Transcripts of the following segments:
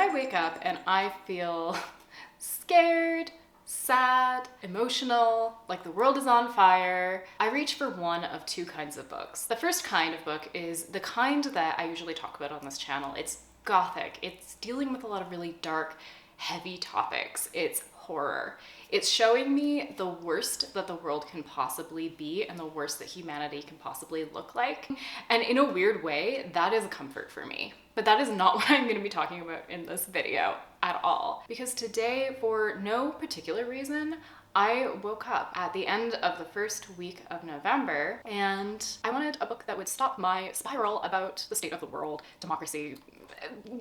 I wake up and I feel scared, sad, emotional, like the world is on fire, I reach for one of two kinds of books. The first kind of book is the kind that I usually talk about on this channel. It's gothic. It's dealing with a lot of really dark, heavy topics. It's horror. It's showing me the worst that the world can possibly be and the worst that humanity can possibly look like. And in a weird way, that is a comfort for me. But that is not what I'm going to be talking about in this video at all. Because today, for no particular reason, I woke up at the end of the first week of November and I wanted a book that would stop my spiral about the state of the world, democracy,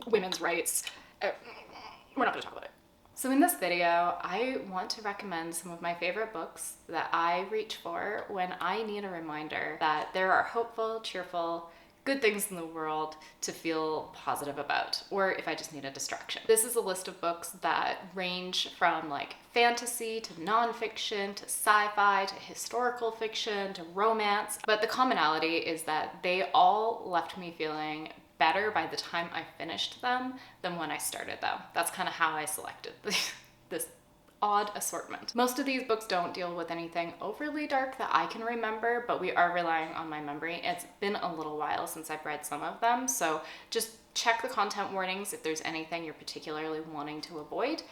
women's rights. We're not going to talk about it. So in this video, I want to recommend some of my favorite books that I reach for when I need a reminder that there are hopeful, cheerful, good things in the world to feel positive about, or if I just need a distraction. This is a list of books that range from like fantasy to nonfiction to sci-fi to historical fiction to romance, but the commonality is that they all left me feeling better by the time I finished them than when I started them. That's kind of how I selected this odd assortment. Most of these books don't deal with anything overly dark that I can remember, but we are relying on my memory. It's been a little while since I've read some of them, so just check the content warnings if there's anything you're particularly wanting to avoid,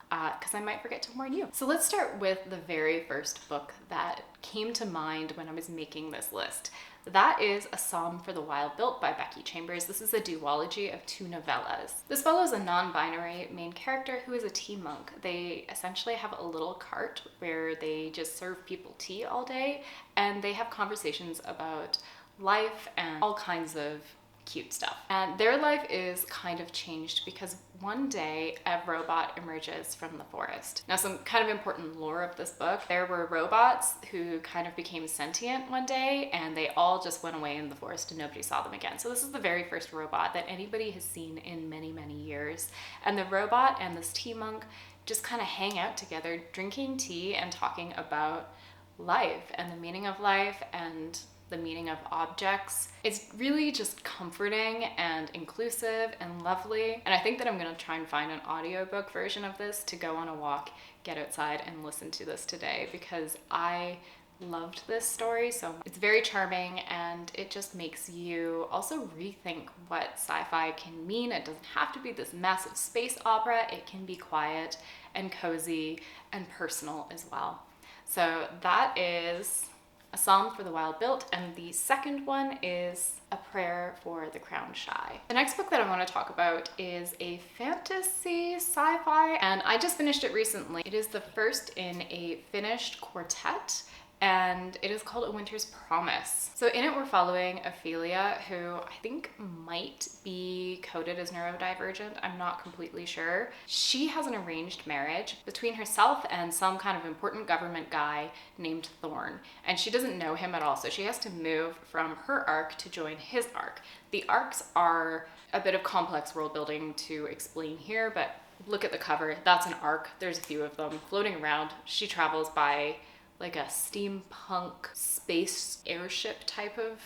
because I might forget to warn you. So let's start with the very first book that came to mind when I was making this list. That is A Psalm for the Wild Built by Becky Chambers. This is a duology of 2 novellas. This follows a non-binary main character who is a tea monk. They essentially have a little cart where they just serve people tea all day, and they have conversations about life and all kinds of cute stuff. And their life is kind of changed because one day a robot emerges from the forest. Now, some kind of important lore of this book, there were robots who kind of became sentient one day and they all just went away in the forest and nobody saw them again. So this is the very first robot that anybody has seen in many, many years. And the robot and this tea monk just kind of hang out together, drinking tea and talking about life and the meaning of life and the meaning of objects. It's really just comforting and inclusive and lovely. And I think that I'm gonna try and find an audiobook version of this to go on a walk, get outside and listen to this today because I loved this story. So it's very charming and it just makes you also rethink what sci-fi can mean. It doesn't have to be this massive space opera. It can be quiet and cozy and personal as well. So that is A Psalm for the Wild Built, and the second one is A Prayer for the Crowned Shy. The next book that I want to talk about is a fantasy sci-fi, and I just finished it recently. It is the first in a finished quartet, and it is called A Winter's Promise. So in it we're following Ophelia, who I think might be coded as neurodivergent. I'm not completely sure. She has an arranged marriage between herself and some kind of important government guy named Thorn, and she doesn't know him at all, so she has to move from her arc to join his arc. The arcs are a bit of complex world building to explain here, but look at the cover. That's an arc. There's a few of them floating around. She travels by like a steampunk space airship type of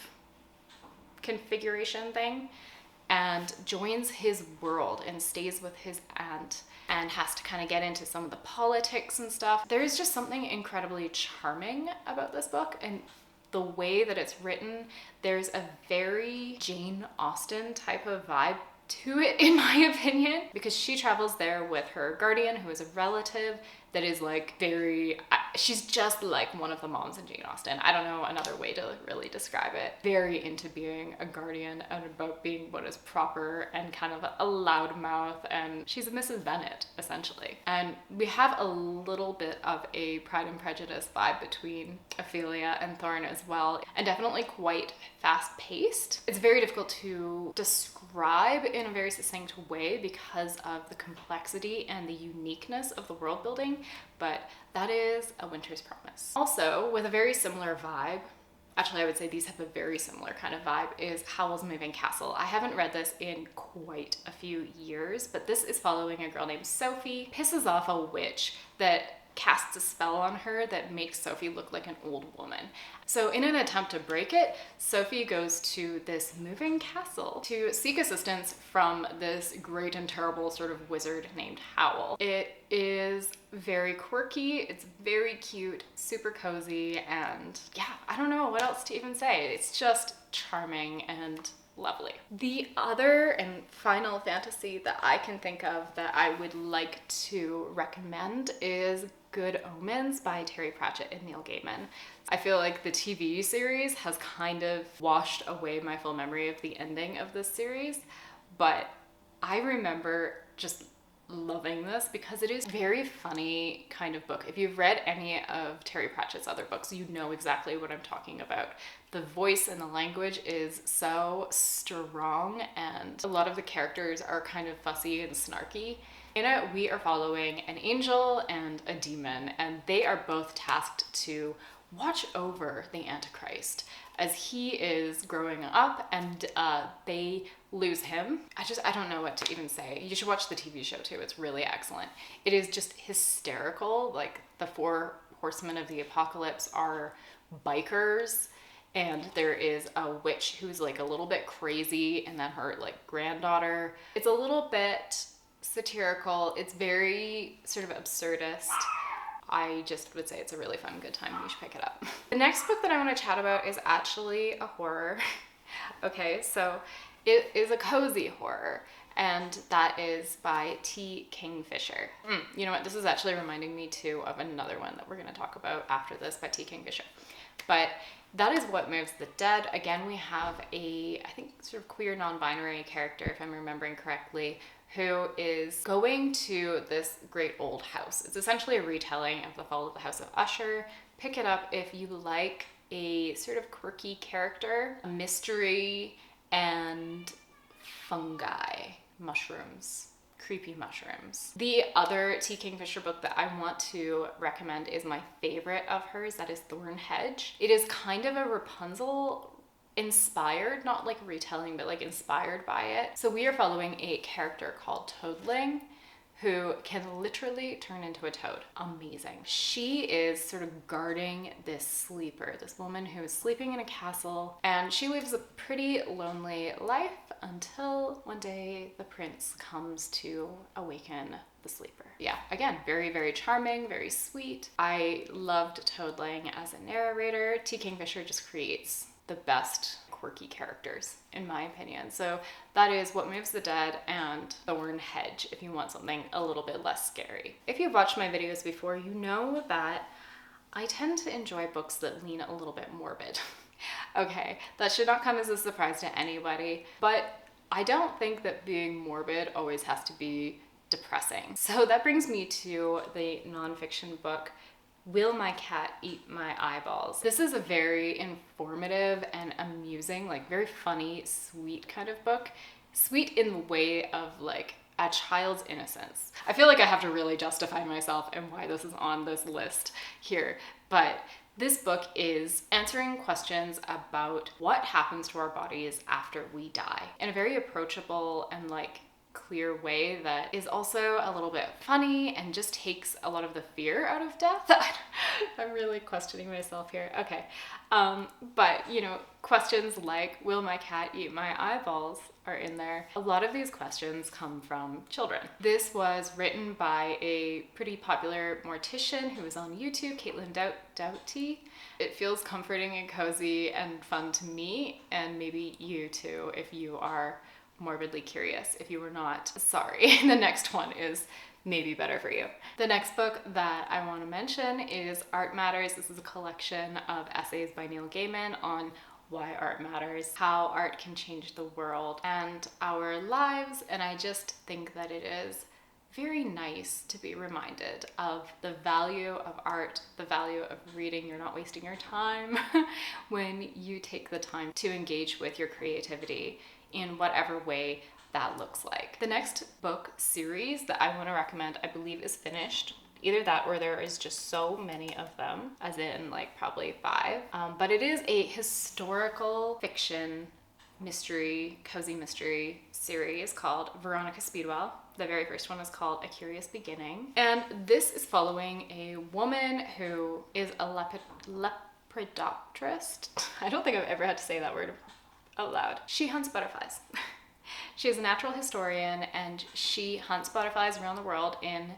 configuration thing and joins his world and stays with his aunt and has to kind of get into some of the politics and stuff. There is just something incredibly charming about this book and the way that it's written. There's a very Jane Austen type of vibe to it, in my opinion, because she travels there with her guardian, who is a relative that is like very, she's just like one of the moms in Jane Austen. I don't know another way to really describe it. Very into being a guardian and about being what is proper and kind of a loudmouth, and she's a Mrs. Bennet, essentially. And we have a little bit of a Pride and Prejudice vibe between Ophelia and Thorn as well, and definitely quite fast-paced. It's very difficult to describe in a very succinct way because of the complexity and the uniqueness of the world building, but that is A Winter's Promise. Also, with a very similar vibe, actually I would say these have a very similar kind of vibe, is Howl's Moving Castle. I haven't read this in quite a few years, but this is following a girl named Sophie, pisses off a witch that casts a spell on her that makes Sophie look like an old woman. So in an attempt to break it, Sophie goes to this moving castle to seek assistance from this great and terrible sort of wizard named Howl. It is very quirky, it's very cute, super cozy, and yeah, I don't know what else to even say. It's just charming and lovely. The other and final fantasy that I can think of that I would like to recommend is Good Omens by Terry Pratchett and Neil Gaiman. I feel like the TV series has kind of washed away my full memory of the ending of this series, but I remember just loving this because it is a very funny kind of book. If you've read any of Terry Pratchett's other books, you know exactly what I'm talking about. The voice and the language is so strong, and a lot of the characters are kind of fussy and snarky. In it, we are following an angel and a demon, and they are both tasked to watch over the Antichrist as he is growing up, and they lose him. I don't know what to even say. You should watch the TV show too. It's really excellent. It is just hysterical. Like, the 4 horsemen of the apocalypse are bikers, and there is a witch who's like a little bit crazy, and then her like granddaughter. It's a little bit satirical. It's very sort of absurdist. I just would say it's a really fun, good time. You should pick it up. The next book that I want to chat about is actually a horror. Okay, so it is a cozy horror, and that is by T. Kingfisher. You know what? This is actually reminding me too of another one that we're going to talk about after this by T. Kingfisher. But that is What Moves the Dead. Again, we have a, I think, sort of queer non-binary character, if I'm remembering correctly, who is going to this great old house. It's essentially a retelling of The Fall of the House of Usher. Pick it up if you like a sort of quirky character, a mystery, and fungi, mushrooms, creepy mushrooms. The other T. Kingfisher book that I want to recommend is my favorite of hers, that is Thorn Hedge. It is kind of a Rapunzel inspired, not like retelling, but like inspired by it. So we are following a character called Toadling who can literally turn into a toad. Amazing. She is sort of guarding this sleeper, this woman who is sleeping in a castle, and she lives a pretty lonely life until one day the prince comes to awaken the sleeper. Yeah, again, very, very charming, very sweet. I loved Toadling as a narrator. T. Kingfisher just creates the best quirky characters, in my opinion. So that is What Moves the Dead and Thorn Hedge if you want something a little bit less scary. If you've watched my videos before, you know that I tend to enjoy books that lean a little bit morbid. Okay, that should not come as a surprise to anybody, but I don't think that being morbid always has to be depressing. So that brings me to the nonfiction book Will My Cat Eat My Eyeballs? This is a very informative and amusing, like very funny, sweet kind of book. Sweet in the way of like a child's innocence. I feel like I have to really justify myself and why this is on this list here, but this book is answering questions about what happens to our bodies after we die in a very approachable and like clear way that is also a little bit funny and just takes a lot of the fear out of death. I'm really questioning myself here. Okay. But you know, questions like, will my cat eat my eyeballs, are in there. A lot of these questions come from children. This was written by a pretty popular mortician who is on YouTube, Caitlin Doughty. It feels comforting and cozy and fun to me, and maybe you too if you are morbidly curious. If you were not, sorry. The next one is maybe better for you. The next book that I want to mention is Art Matters. This is a collection of essays by Neil Gaiman on why art matters, how art can change the world and our lives, and I just think that it is very nice to be reminded of the value of art, the value of reading. You're not wasting your time when you take the time to engage with your creativity in whatever way that looks like. The next book series that I want to recommend, I believe, is finished. Either that or there is just so many of them, as in like probably 5. But it is a historical fiction mystery, cozy mystery series called Veronica Speedwell. The very first one is called A Curious Beginning. And this is following a woman who is a lepidopterist. I don't think I've ever had to say that word out loud. She hunts butterflies. She is a natural historian and she hunts butterflies around the world in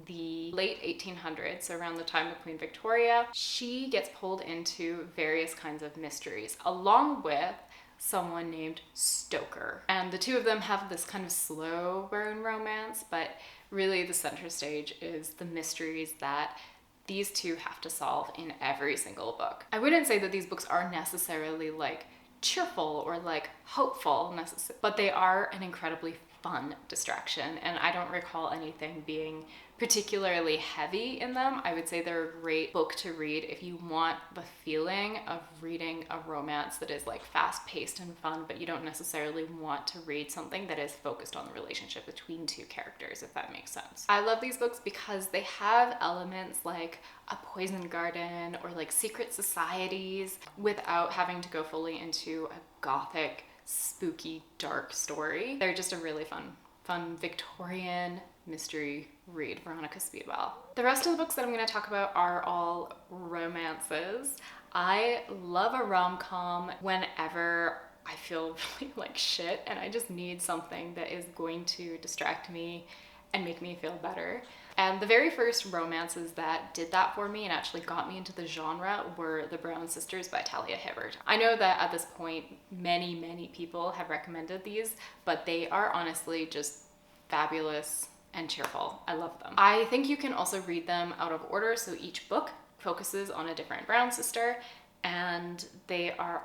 the late 1800s, so around the time of Queen Victoria. She gets pulled into various kinds of mysteries along with someone named Stoker. And the two of them have this kind of slow burn romance, but really the center stage is the mysteries that these two have to solve in every single book. I wouldn't say that these books are necessarily like cheerful or like hopeful, but they are an incredibly fun distraction, and I don't recall anything being particularly heavy in them. I would say they're a great book to read if you want the feeling of reading a romance that is like fast-paced and fun, but you don't necessarily want to read something that is focused on the relationship between two characters, if that makes sense. I love these books because they have elements like a poison garden or like secret societies without having to go fully into a gothic, spooky, dark story. They're just a really fun Victorian mystery read. Veronica Speedwell. The rest of the books that I'm going to talk about are all romances. I love a rom-com whenever I feel really like shit and I just need something that is going to distract me and make me feel better. And the very first romances that did that for me and actually got me into the genre were The Brown Sisters by Talia Hibbert. I know that at this point, many people have recommended these, but they are honestly just fabulous and cheerful. I love them. I think you can also read them out of order, so each book focuses on a different Brown sister, and they are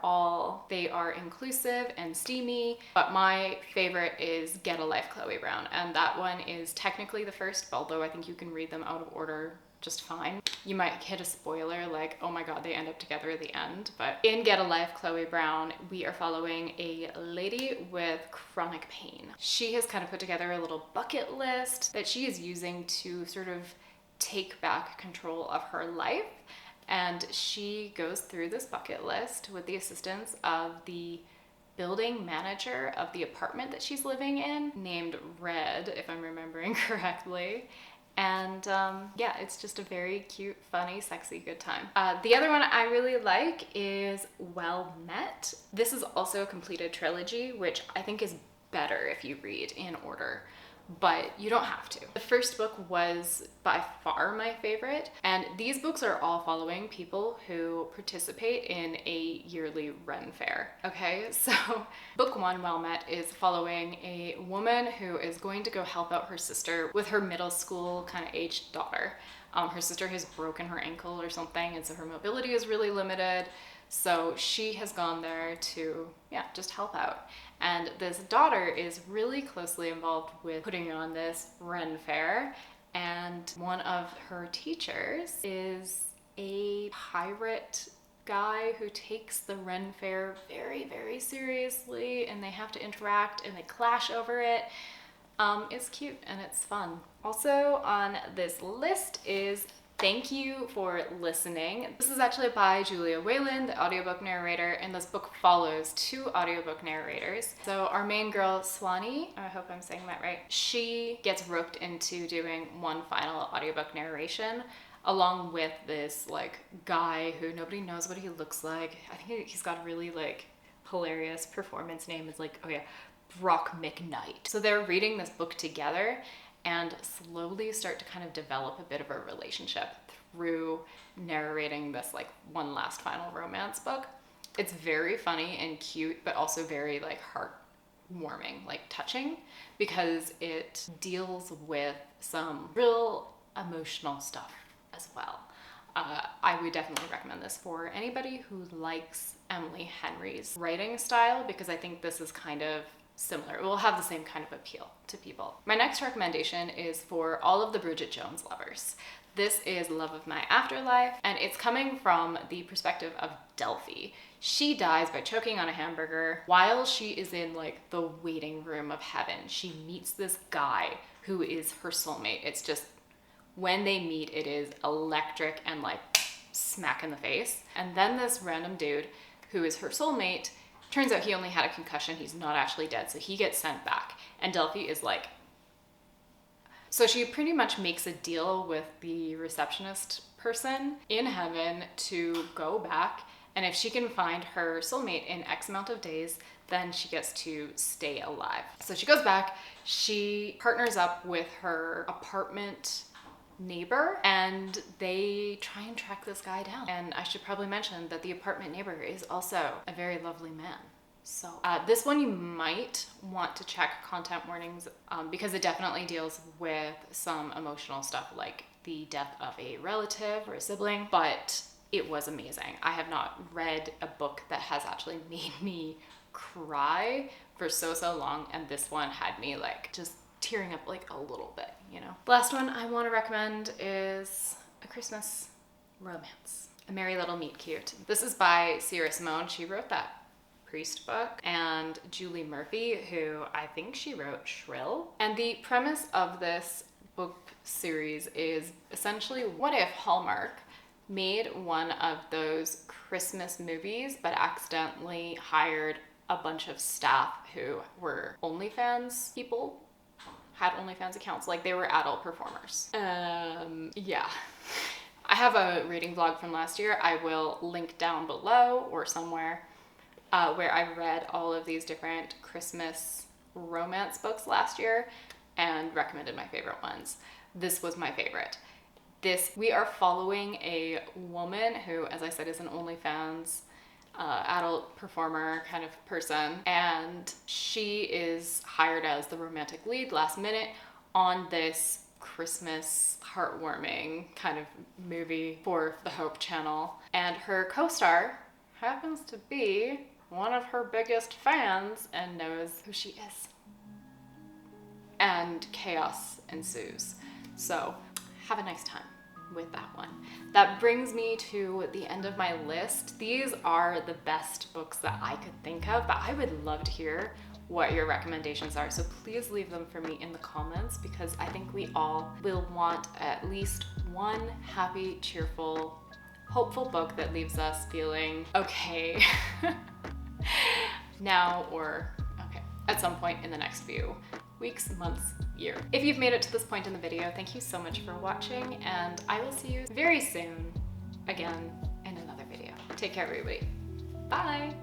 inclusive and steamy, but my favorite is Get a Life, Chloe Brown, and that one is technically the first, although I think you can read them out of order just fine. You might hit a spoiler like, oh my god, they end up together at the end, but in Get a Life, Chloe Brown, we are following a lady with chronic pain. She has kind of put together a little bucket list that she is using to sort of take back control of her life. And she goes through this bucket list with the assistance of the building manager of the apartment that she's living in, named Red, if I'm remembering correctly. And yeah, it's just a very cute, funny, sexy, good time. The other one I really like is Well Met. This is also a completed trilogy, which I think is better if you read in order, but you don't have to. The first book was by far my favorite, and these books are all following people who participate in a yearly Ren Fair. Okay, so book one, Well Met, is following a woman who is going to go help out her sister with her middle school kind of aged daughter. Her sister has broken her ankle or something, and so her mobility is really limited. So she has gone there to, yeah, just help out. And this daughter is really closely involved with putting on this Ren Fair. And one of her teachers is a pirate guy who takes the Ren Fair very seriously, and they have to interact and they clash over it. It's cute and it's fun. Also on this list is Thank You for Listening. This is actually by Julia Whalen, the audiobook narrator, and this book follows two audiobook narrators. So our main girl, Swanee, I hope I'm saying that right, she gets roped into doing one final audiobook narration along with this like guy who nobody knows what he looks like. I think he's got a really like hilarious performance name. It's like, oh yeah, Brock McKnight. So they're reading this book together and slowly start to kind of develop a bit of a relationship through narrating this like one last final romance book. It's very funny and cute, but also very like heartwarming, like touching, because it deals with some real emotional stuff as well. I would definitely recommend this for anybody who likes Emily Henry's writing style, because I think this is kind of similar. It will have the same kind of appeal to people. My next recommendation is for all of the Bridget Jones lovers. This is Love of My Afterlife, and it's coming from the perspective of Delphi. She dies by choking on a hamburger while she is in like the waiting room of heaven. She meets this guy who is her soulmate. It's just, when they meet, it is electric and like smack in the face. And then this random dude who is her soulmate, turns out he only had a concussion. He's not actually dead, so he gets sent back. And Delphi is like So she pretty much makes a deal with the receptionist person in heaven to go back, and if she can find her soulmate in X amount of days, then she gets to stay alive. So she goes back, she partners up with her apartment neighbor, and they try and track this guy down. And I should probably mention that the apartment neighbor is also a very lovely man. So this one you might want to check content warnings because it definitely deals with some emotional stuff like the death of a relative or a sibling, but it was amazing. I have not read a book that has actually made me cry for so long, and this one had me like just tearing up like a little bit, you know. The last one I want to recommend is a Christmas romance, A Merry Little Meet Cute. This is by Sierra Simone. She wrote that Priest book, and Julie Murphy, who I think she wrote Shrill. And the premise of this book series is essentially, what if Hallmark made one of those Christmas movies but accidentally hired a bunch of staff who were OnlyFans people, had OnlyFans accounts, like they were adult performers. Yeah. I have a reading vlog from last year. I will link down below or somewhere where I read all of these different Christmas romance books last year and recommended my favorite ones. This was my favorite. We are following a woman who, as I said, is an OnlyFans adult performer kind of person, and she is hired as the romantic lead last minute on this Christmas heartwarming kind of movie for the Hope Channel, and her co-star happens to be one of her biggest fans and knows who she is, and chaos ensues. So have a nice time with that one. That brings me to the end of my list. These are the best books that I could think of, but I would love to hear what your recommendations are. So please leave them for me in the comments, because I think we all will want at least one happy, cheerful, hopeful book that leaves us feeling okay now or okay at some point in the next few weeks, months, year. If you've made it to this point in the video, thank you so much for watching, and I will see you very soon again in another video. Take care, everybody. Bye.